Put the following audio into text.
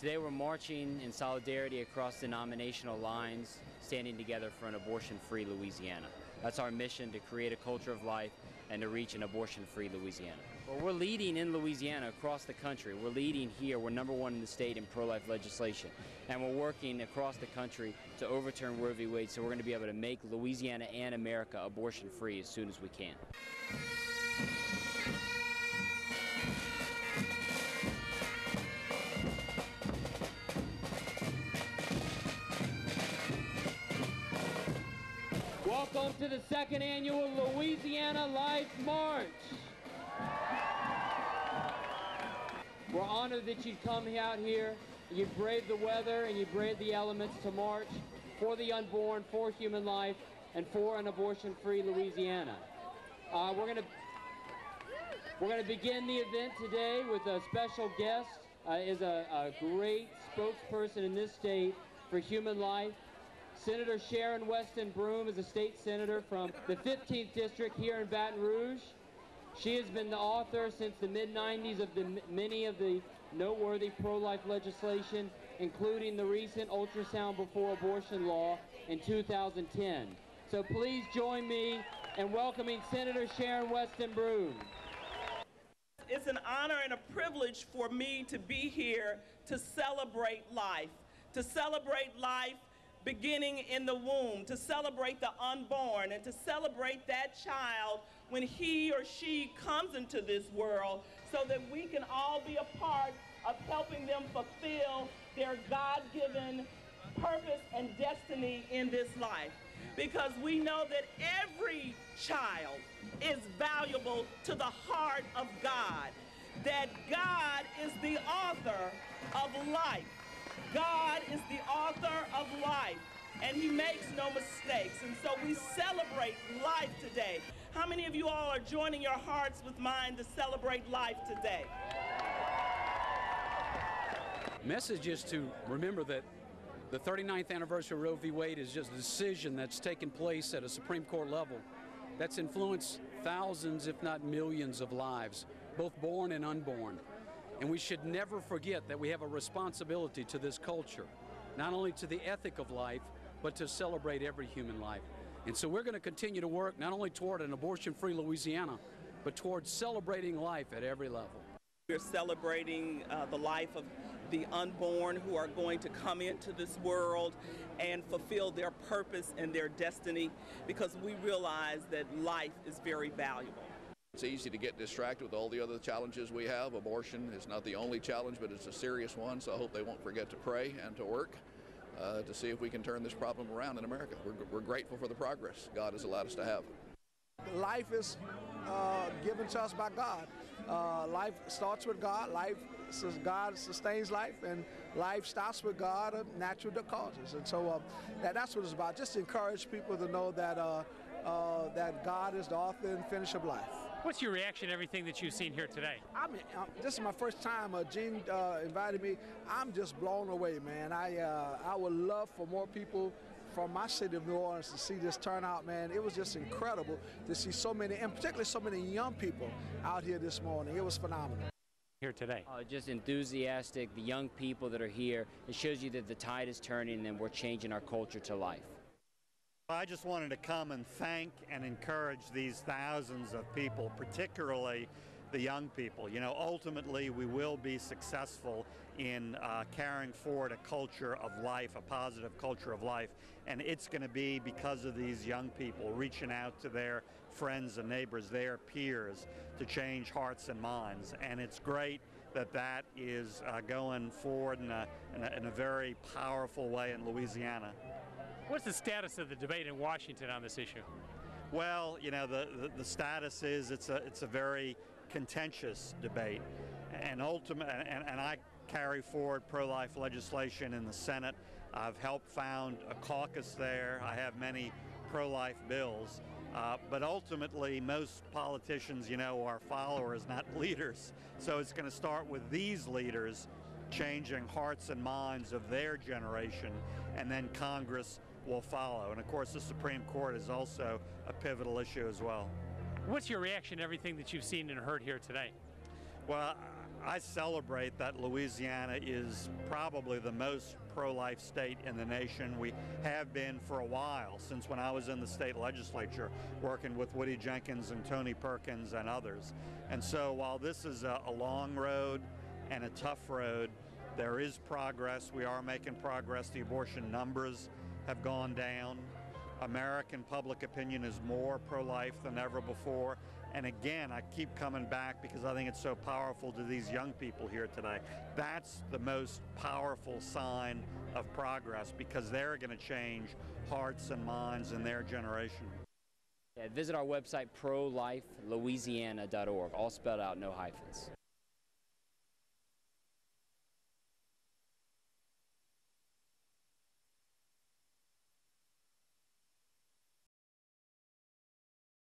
Today we're marching in solidarity across denominational lines, standing together for an abortion-free Louisiana. That's our mission, to create a culture of life and to reach an abortion-free Louisiana. Well, we're leading in Louisiana across the country. We're leading here. We're #1 in the state in pro-life legislation. And we're working across the country to overturn Roe v. Wade, so we're going to be able to make Louisiana and America abortion-free as soon as we can. Welcome to the second annual Louisiana Life March. We're honored that you'd come out here, you braved the weather and you braved the elements to march for the unborn, for human life, and for an abortion-free Louisiana. We're going to begin the event today with a special guest, is a great spokesperson in this state for human life. Senator Sharon Weston Broome is a state senator from the 15th District here in Baton Rouge. She has been the author since the mid-90s of many of the noteworthy pro-life legislation, including the recent ultrasound before abortion law in 2010. So please join me in welcoming Senator Sharon Weston Broome. It's an honor and a privilege for me to be here to celebrate life beginning in the womb, to celebrate the unborn, and to celebrate that child when he or she comes into this world, so that we can all be a part of helping them fulfill their God-given purpose and destiny in this life. Because we know that every child is valuable to the heart of God, that God is the author of life. God is the author of life, and he makes no mistakes. And so we celebrate life today. How many of you all are joining your hearts with mine to celebrate life today? Message is to remember that the 39th anniversary of Roe v. Wade is just a decision that's taken place at a Supreme Court level that's influenced thousands, if not millions, of lives, both born and unborn. And we should never forget that we have a responsibility to this culture, not only to the ethic of life, but to celebrate every human life. And so we're going to continue to work not only toward an abortion-free Louisiana, but towards celebrating life at every level. We're celebrating the life of the unborn who are going to come into this world and fulfill their purpose and their destiny, because we realize that life is very valuable. It's easy to get distracted with all the other challenges we have. Abortion is not the only challenge, but it's a serious one, so I hope they won't forget to pray and to work to see if we can turn this problem around in America. We're grateful for the progress God has allowed us to have. Life is given to us by God. Life starts with God. God sustains life, and life stops with God of natural causes. And so that's what it's about. Just to encourage people to know that that God is the author and finisher of life. What's your reaction to everything that you've seen here today? I mean, this is my first time. Gene invited me. I'm just blown away, man. I would love for more people from my city of New Orleans to see this turnout, man. It was just incredible to see so many, and particularly so many young people out here this morning. It was phenomenal. Here today? Just enthusiastic, the young people that are here. It shows you that the tide is turning and we're changing our culture to life. I just wanted to come and thank and encourage these thousands of people, particularly the young people. You know, ultimately we will be successful in carrying forward a culture of life, a positive culture of life, and it's going to be because of these young people reaching out to their friends and neighbors, their peers, to change hearts and minds. And it's great that that is going forward in a very powerful way in Louisiana. What's the status of the debate in Washington on this issue? Well, you know, the status is it's a very contentious debate, and I carry forward pro-life legislation in the Senate. I've helped found a caucus there. I have many pro-life bills, but ultimately most politicians, you know, are followers, not leaders. So it's going to start with these leaders changing hearts and minds of their generation, and then Congress will follow. And of course the Supreme Court is also a pivotal issue as well. What's your reaction to everything that you've seen and heard here today? Well, I celebrate that Louisiana is probably the most pro-life state in the nation. We have been for a while, since when I was in the state legislature working with Woody Jenkins and Tony Perkins and others. And so while this is a long road and a tough road, there is progress. We are making progress. The abortion numbers have gone down. American public opinion is more pro-life than ever before. And again, I keep coming back because I think it's so powerful to these young people here today. That's the most powerful sign of progress, because they're going to change hearts and minds in their generation. Yeah, visit our website, prolifelouisiana.org, all spelled out, no hyphens.